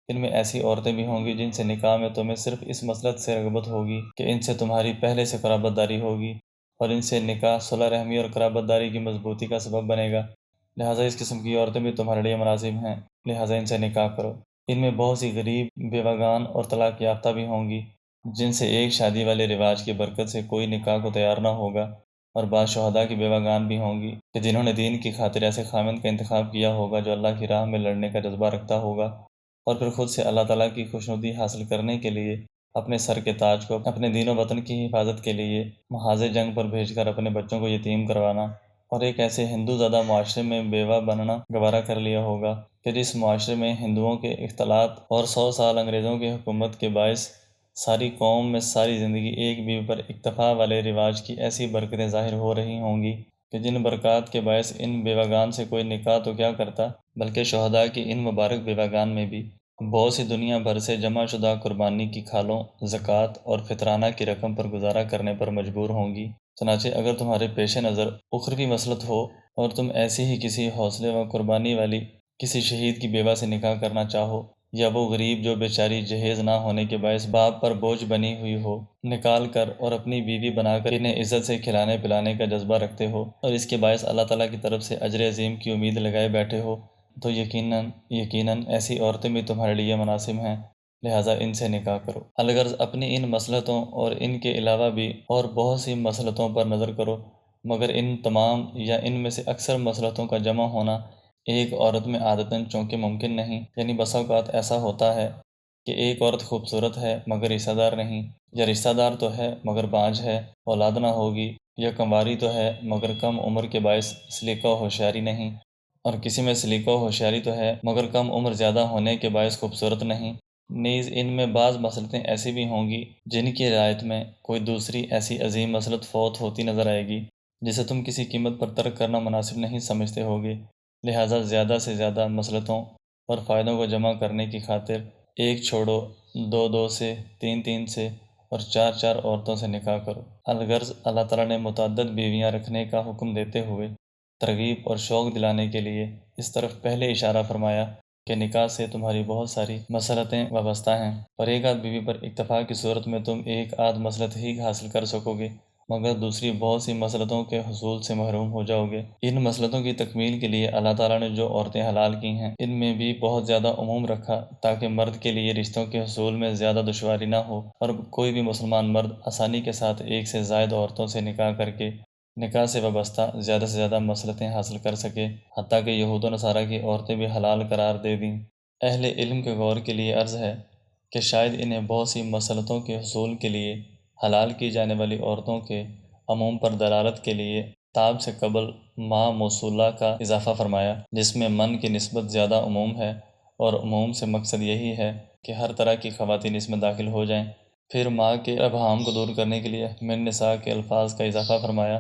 ان میں ایسی عورتیں بھی ہوں گی جن سے نکاح میں تمہیں صرف اس مسلط سے رغبت ہوگی کہ ان سے تمہاری پہلے سے قرابت داری ہوگی، اور ان سے نکاح صلح رحمی اور قرابت داری کی مضبوطی کا سبب بنے گا، لہٰذا اس قسم کی عورتیں بھی تمہارے لیے مناسب ہیں، لہٰذا ان سے نکاح کرو۔ ان میں بہت سی غریب بیوگان اور طلاق یافتہ بھی ہوں گی جن سے ایک شادی والے رواج کی برکت سے کوئی نکاح کو تیار نہ ہوگا، اور بعض شہداء کی بیوگان بھی ہوں گی کہ جنہوں نے دین کی خاطر ایسے خامند کا انتخاب کیا ہوگا جو اللہ کی راہ میں لڑنے کا جذبہ رکھتا ہوگا، اور پھر خود سے اللہ تعالیٰ کی خوشنودی حاصل کرنے کے لیے اپنے سر کے تاج کو اپنے دین و وطن کی حفاظت کے لیے محاذ جنگ پر بھیج کر اپنے بچوں کو یتیم کروانا، اور ایک ایسے ہندو زدہ معاشرے میں بیوہ بننا گوارا کر لیا ہوگا کہ جس معاشرے میں ہندوؤں کے اختلاط اور 100 سال انگریزوں کی حکومت کے باعث ساری قوم میں ساری زندگی ایک بیوی پر اکتفا والے رواج کی ایسی برکتیں ظاہر ہو رہی ہوں گی کہ جن برکات کے باعث ان بیوگان سے کوئی نکاح تو کیا کرتا بلکہ شہداء کی ان مبارک بیوگان میں بھی بہت سی دنیا بھر سے جمع شدہ قربانی کی کھالوں، زکوٰۃ اور فطرانہ کی رقم پر گزارا کرنے پر مجبور ہوں گی۔ چنانچہ اگر تمہارے پیش نظر اخروی مصلحت ہو اور تم ایسی ہی کسی حوصلے و قربانی والی کسی شہید کی بیوہ سے نکاح کرنا چاہو، یا وہ غریب جو بیچاری جہیز نہ ہونے کے باعث باپ پر بوجھ بنی ہوئی ہو، نکال کر اور اپنی بیوی بنا کر انہیں عزت سے کھلانے پلانے کا جذبہ رکھتے ہو اور اس کے باعث اللہ تعالیٰ کی طرف سے اجر عظیم کی امید لگائے بیٹھے ہو، تو یقیناً ایسی عورتیں بھی تمہارے لیے مناسب ہیں، لہٰذا ان سے نکاح کرو۔ الغرض اپنی ان مصلحتوں اور ان کے علاوہ بھی اور بہت سی مصلحتوں پر نظر کرو، مگر ان تمام یا ان میں سے اکثر مصلحتوں کا جمع ہونا ایک عورت میں عادتاً چونکہ ممکن نہیں، یعنی بسا اوقات ایسا ہوتا ہے کہ ایک عورت خوبصورت ہے مگر رشتہ دار نہیں، یا رشتہ دار تو ہے مگر بانجھ ہے، اولاد نہ ہوگی، یا کنواری تو ہے مگر کم عمر کے باعث سلیقہ و ہوشیاری نہیں، اور کسی میں سلیقہ و ہوشیاری تو ہے مگر کم عمر زیادہ ہونے کے باعث خوبصورت نہیں۔ نیز ان میں بعض مصلحتیں ایسی بھی ہوں گی جن کی رعایت میں کوئی دوسری ایسی عظیم مصلحت فوت ہوتی نظر آئے گی جسے تم کسی قیمت پر ترک کرنا مناسب نہیں سمجھتے ہوگے، لہٰذا زیادہ سے زیادہ مصلحتوں اور فائدوں کو جمع کرنے کی خاطر ایک چھوڑو، دو دو سے، تین تین سے اور چار چار عورتوں سے نکاح کرو۔ الغرض اللہ تعالیٰ نے متعدد بیویاں رکھنے کا حکم دیتے ہوئے ترغیب اور شوق دلانے کے لیے اس طرف پہلے اشارہ فرمایا کہ نکاح سے تمہاری بہت ساری مصلحتیں وابستہ ہیں، اور ایک آدھ بیوی پر اکتفا کی صورت میں تم ایک آدھ مصلحت ہی حاصل کر سکو گے مگر دوسری بہت سی مصلحتوں کے حصول سے محروم ہو جاؤ گے۔ ان مصلحتوں کی تکمیل کے لیے اللہ تعالیٰ نے جو عورتیں حلال کی ہیں ان میں بھی بہت زیادہ عموم رکھا تاکہ مرد کے لیے رشتوں کے حصول میں زیادہ دشواری نہ ہو، اور کوئی بھی مسلمان مرد آسانی کے ساتھ ایک سے زائد عورتوں سے نکاح کر کے نکاح سے وابستہ زیادہ سے زیادہ مصلحتیں حاصل کر سکے، حتیٰ کہ یہود و نصارہ کی عورتیں بھی حلال قرار دے دیں۔ اہل علم کے غور کے لیے عرض ہے کہ شاید انہیں بہت سی مصلحتوں کے حصول کے لیے حلال کی جانے والی عورتوں کے عموم پر دلالت کے لیے تاب سے قبل ما موصولہ کا اضافہ فرمایا، جس میں من کی نسبت زیادہ عموم ہے، اور عموم سے مقصد یہی ہے کہ ہر طرح کی خواتین اس میں داخل ہو جائیں۔ پھر ما کے ابہام کو دور کرنے کے لیے من نساء کے الفاظ کا اضافہ فرمایا،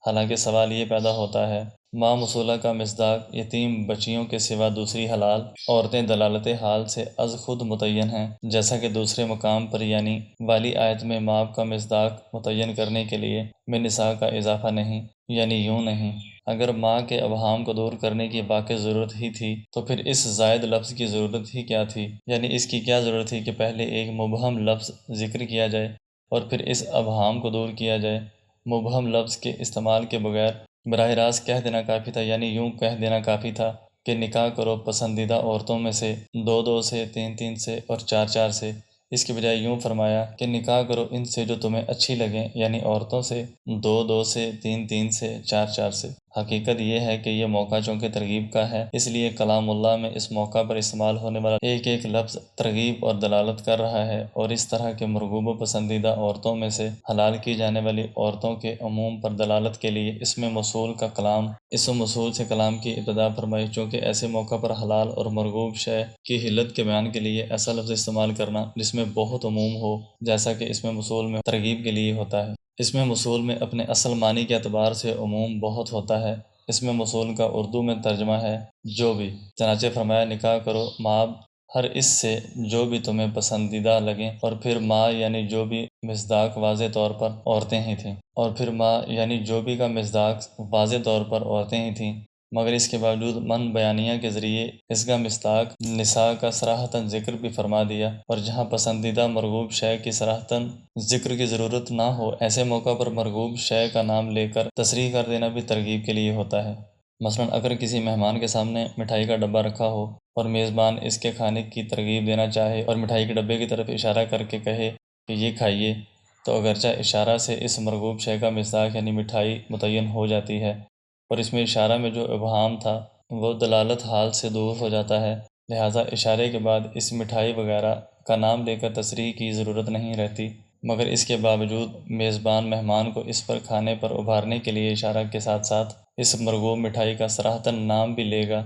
حالانکہ سوال یہ پیدا ہوتا ہے ما موصولہ کا مصداق یتیم بچیوں کے سوا دوسری حلال عورتیں دلالت حال سے از خود متعین ہیں، جیسا کہ دوسرے مقام پر یعنی والی آیت میں ما کا مصداق متعین کرنے کے لیے من نساء کا اضافہ نہیں، یعنی یوں نہیں۔ اگر ما کے ابہام کو دور کرنے کی واقع ضرورت ہی تھی تو پھر اس زائد لفظ کی ضرورت ہی کیا تھی، یعنی اس کی کیا ضرورت تھی کہ پہلے ایک مبہم لفظ ذکر کیا جائے اور پھر اس ابہام کو دور کیا جائے۔ مبہم لفظ کے استعمال کے بغیر براہ راست کہہ دینا کافی تھا، یعنی یوں کہہ دینا کافی تھا کہ نکاح کرو پسندیدہ عورتوں میں سے، دو دو سے، تین تین سے اور چار چار سے۔ اس کے بجائے یوں فرمایا کہ نکاح کرو ان سے جو تمہیں اچھی لگیں، یعنی عورتوں سے، دو دو سے، تین تین سے، چار چار سے۔ حقیقت یہ ہے کہ یہ موقع چونکہ ترغیب کا ہے، اس لیے کلام اللہ میں اس موقع پر استعمال ہونے والا ایک ایک لفظ ترغیب اور دلالت کر رہا ہے، اور اس طرح کے مرغوب و پسندیدہ عورتوں میں سے حلال کی جانے والی عورتوں کے عموم پر دلالت کے لیے اسم موصول کا کلام اسم موصول سے کلام کی ابتدا فرمائی، چونکہ ایسے موقع پر حلال اور مرغوب شے کی حلت کے بیان کے لیے ایسا لفظ استعمال کرنا جس میں بہت عموم ہو، جیسا کہ اسم موصول میں ترغیب کے لیے ہوتا ہے۔ اسم موصول میں اپنے اصل معنی کے اعتبار سے عموم بہت ہوتا ہے۔ اسم موصول کا اردو میں ترجمہ ہے جو بھی، چنانچہ فرمایا نکاح کرو ماب ہر اس سے جو بھی تمہیں پسندیدہ لگیں، اور پھر ما یعنی جو بھی مصداق واضح طور پر عورتیں ہی تھیں، اور پھر ما یعنی جو بھی کا مصداق واضح طور پر عورتیں ہی تھیں، مگر اس کے باوجود من بیانیہ کے ذریعے اس کا مصداق نساء کا صراحتاً ذکر بھی فرما دیا، اور جہاں پسندیدہ مرغوب شے کی صراحتاً ذکر کی ضرورت نہ ہو، ایسے موقع پر مرغوب شے کا نام لے کر تصریح کر دینا بھی ترغیب کے لیے ہوتا ہے۔ مثلاً اگر کسی مہمان کے سامنے مٹھائی کا ڈبہ رکھا ہو اور میزبان اس کے کھانے کی ترغیب دینا چاہے اور مٹھائی کے ڈبے کی طرف اشارہ کر کے کہے کہ یہ کھائیے، تو اگرچہ اشارہ سے اس مرغوب شے کا مصداق یعنی مٹھائی متعین ہو جاتی ہے، اور اس میں اشارہ میں جو ابہام تھا وہ دلالت حال سے دور ہو جاتا ہے، لہٰذا اشارے کے بعد اس مٹھائی وغیرہ کا نام لے کر تصریح کی ضرورت نہیں رہتی، مگر اس کے باوجود میزبان مہمان کو اس پر کھانے پر ابھارنے کے لیے اشارہ کے ساتھ ساتھ اس مرغوب مٹھائی کا صراحتاً نام بھی لے گا،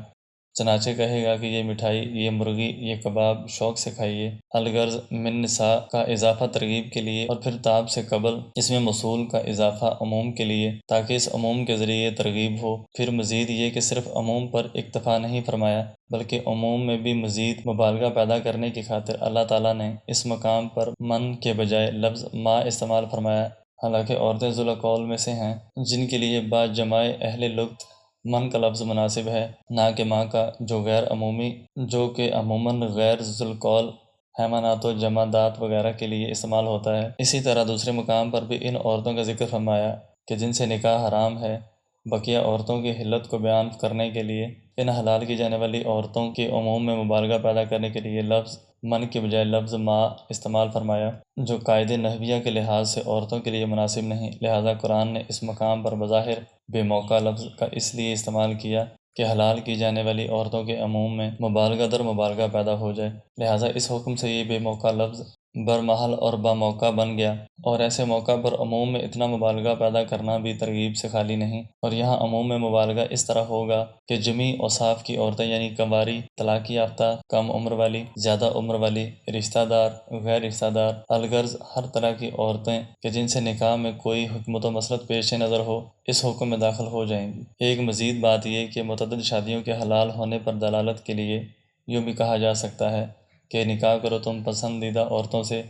چنانچہ کہے گا کہ یہ مٹھائی، یہ مرغی، یہ کباب شوق سے کھائیے۔ الغرض من نساء کا اضافہ ترغیب کے لیے، اور پھر تاب سے قبل اس میں موصول کا اضافہ عموم کے لیے، تاکہ اس عموم کے ذریعے ترغیب ہو۔ پھر مزید یہ کہ صرف عموم پر اکتفا نہیں فرمایا، بلکہ عموم میں بھی مزید مبالغہ پیدا کرنے کی خاطر اللہ تعالیٰ نے اس مقام پر من کے بجائے لفظ ما استعمال فرمایا۔ حالانکہ عورتیں ذوال قول میں سے ہیں جن کے لیے با جمع اہل لغت من کا لفظ مناسب ہے، نہ کہ ماں کا، جو کہ عموماً غیر ذوال قول حیوانات و جمادات وغیرہ کے لیے استعمال ہوتا ہے۔ اسی طرح دوسرے مقام پر بھی ان عورتوں کا ذکر فرمایا کہ جن سے نکاح حرام ہے، بقیہ عورتوں کی حلت کو بیان کرنے کے لیے ان حلال کی جانے والی عورتوں کے عموم میں مبالغہ پیدا کرنے کے لیے لفظ من کے بجائے لفظ ما استعمال فرمایا، جو قاعدہ نحویہ کے لحاظ سے عورتوں کے لیے مناسب نہیں، لہٰذا قرآن نے اس مقام پر بظاہر بے موقع لفظ کا اس لیے استعمال کیا کہ حلال کی جانے والی عورتوں کے عموم میں مبالغہ در مبالغہ پیدا ہو جائے، لہٰذا اس حکم سے یہ بے موقع لفظ برمحل اور باموقع بن گیا، اور ایسے موقع پر عموم میں اتنا مبالغہ پیدا کرنا بھی ترغیب سے خالی نہیں۔ اور یہاں عموم میں مبالغہ اس طرح ہوگا کہ جمیع اوصاف کی عورتیں یعنی کنواری، طلاق یافتہ، کم عمر والی، زیادہ عمر والی، رشتہ دار، غیر رشتہ دار، الغرض ہر طرح کی عورتیں کہ جن سے نکاح میں کوئی حکمت و مسلط پیش نظر ہو، اس حکم میں داخل ہو جائیں گی۔ ایک مزید بات یہ کہ متعدد شادیوں کے حلال ہونے پر دلالت کے لیے یوں بھی کہا جا سکتا ہے کہ نکاح کرو تم پسندیدہ عورتوں سے،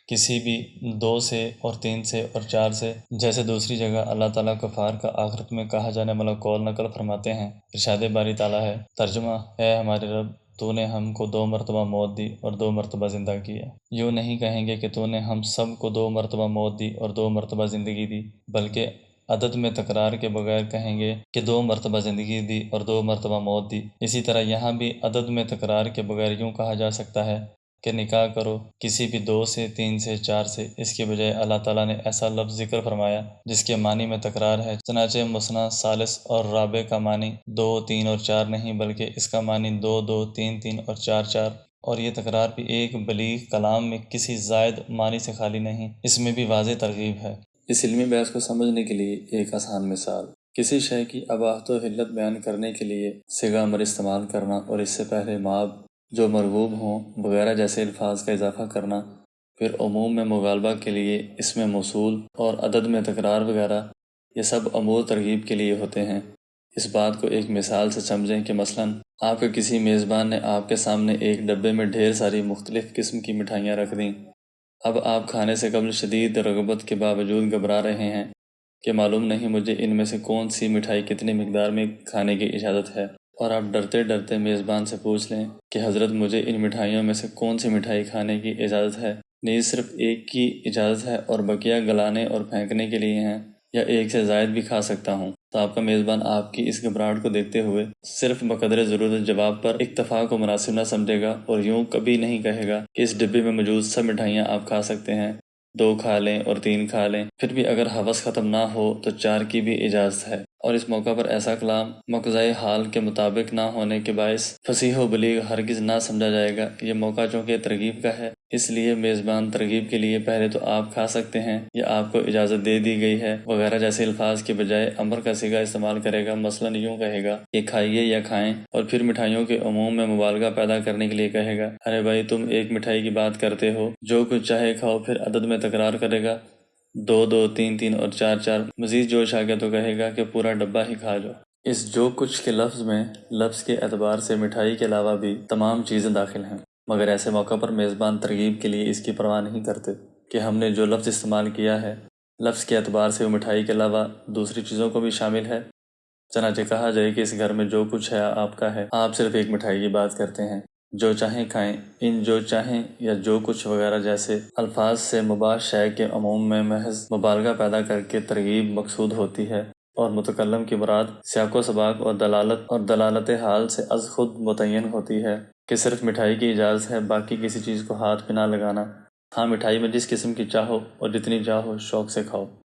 کسی بھی 2 سے اور 3 سے اور 4 سے، جیسے دوسری جگہ اللہ تعالیٰ کفار کا آخرت میں کہا جانے والا قول نقل فرماتے ہیں۔ ارشاد باری تعالیٰ ہے، ترجمہ: اے ہمارے رب، تو نے ہم کو 2 مرتبہ موت دی اور 2 مرتبہ زندہ کیا۔ یوں نہیں کہیں گے کہ تو نے ہم سب کو 2 مرتبہ موت دی اور 2 مرتبہ زندگی دی، بلکہ عدد میں تکرار کے بغیر کہیں گے کہ 2 مرتبہ زندگی دی اور 2 مرتبہ موت دی۔ اسی طرح یہاں بھی عدد میں تکرار کے بغیر یوں کہا جا سکتا ہے کہ نکاح کرو کسی بھی 2 سے، 3 سے، 4 سے، اس کے بجائے اللہ تعالیٰ نے ایسا لفظ ذکر فرمایا جس کے معنی میں تکرار ہے، چنانچہ مثنیٰ، ثالث اور رابع کا معنی 2، 3 اور 4 نہیں، بلکہ اس کا معنی 2، 2، 3، 3 اور 4، 4، اور یہ تکرار بھی ایک بلیغ کلام میں کسی زائد معنی سے خالی نہیں، اس میں بھی واضح ترغیب ہے۔ اس علمی بحث کو سمجھنے کے لیے ایک آسان مثال: کسی شے کی اباحت و حلت بیان کرنے کے لیے صیغہ امر استعمال کرنا اور اس سے پہلے مآب جو مرغوب ہوں وغیرہ جیسے الفاظ کا اضافہ کرنا، پھر عموم میں مغالبہ کے لیے اس میں موصول اور عدد میں تکرار وغیرہ، یہ سب امور ترغیب کے لیے ہوتے ہیں۔ اس بات کو ایک مثال سے سمجھیں کہ مثلاً آپ کے کسی میزبان نے آپ کے سامنے ایک ڈبے میں ڈھیر ساری مختلف قسم کی مٹھائیاں رکھ دیں۔ اب آپ کھانے سے قبل شدید رغبت کے باوجود گھبرا رہے ہیں کہ معلوم نہیں مجھے ان میں سے کون سی مٹھائی کتنی مقدار میں کھانے کی اجازت ہے، اور آپ ڈرتے ڈرتے میزبان سے پوچھ لیں کہ حضرت مجھے ان مٹھائیوں میں سے کون سی مٹھائی کھانے کی اجازت ہے؟ نیز صرف ایک کی اجازت ہے اور بقیہ گلانے اور پھینکنے کے لیے ہیں، یا ایک سے زائد بھی کھا سکتا ہوں؟ تو آپ کا میزبان آپ کی اس گھبراہٹ کو دیکھتے ہوئے صرف بقدر ضرورت جواب پر اکتفا کو مناسب نہ سمجھے گا، اور یوں کبھی نہیں کہے گا کہ اس ڈبے میں موجود سب مٹھائیاں آپ کھا سکتے ہیں، 2 کھا لیں اور 3 کھا لیں، پھر بھی اگر ہوس ختم نہ ہو تو 4 کی بھی اجازت ہے۔ اور اس موقع پر ایسا کلام مقتضائے حال کے مطابق نہ ہونے کے باعث فصیح و بلیغ ہرگز نہ سمجھا جائے گا۔ یہ موقع چونکہ ترغیب کا ہے، اس لیے میزبان ترغیب کے لیے پہلے تو آپ کھا سکتے ہیں یا آپ کو اجازت دے دی گئی ہے وغیرہ جیسے الفاظ کے بجائے امر کا صیغہ استعمال کرے گا۔ مثلاً یوں کہے گا کہ کھائیے یا کھائیں، اور پھر مٹھائیوں کے عموم میں مبالغہ پیدا کرنے کے لیے کہے گا، ارے بھائی تم ایک مٹھائی کی بات کرتے ہو، جو کچھ چاہے کھاؤ، پھر عدد میں تکرار کرے گا، 2، 2، 3، 3 اور 4، 4، مزید جوش آ گیا تو کہے گا کہ پورا ڈبہ ہی کھا جاؤ۔ اس جو کچھ کے لفظ میں لفظ کے اعتبار سے مٹھائی کے علاوہ بھی تمام چیزیں داخل ہیں، مگر ایسے موقع پر میزبان ترغیب کے لیے اس کی پرواہ نہیں کرتے کہ ہم نے جو لفظ استعمال کیا ہے لفظ کے اعتبار سے وہ مٹھائی کے علاوہ دوسری چیزوں کو بھی شامل ہے، چنانچہ کہا جائے کہ اس گھر میں جو کچھ ہے آپ کا ہے، آپ صرف ایک مٹھائی کی بات کرتے ہیں، جو چاہیں کھائیں۔ ان جو چاہیں یا جو کچھ وغیرہ جیسے الفاظ سے مباح شے کے عموم میں محض مبالغہ پیدا کر کے ترغیب مقصود ہوتی ہے، اور متکلم کی مراد سیاق و سباق اور دلالت حال سے از خود متعین ہوتی ہے کہ صرف مٹھائی کی اجازت ہے، باقی کسی چیز کو ہاتھ پہ نہ لگانا۔ ہاں، مٹھائی میں جس قسم کی چاہو اور جتنی چاہو شوق سے کھاؤ۔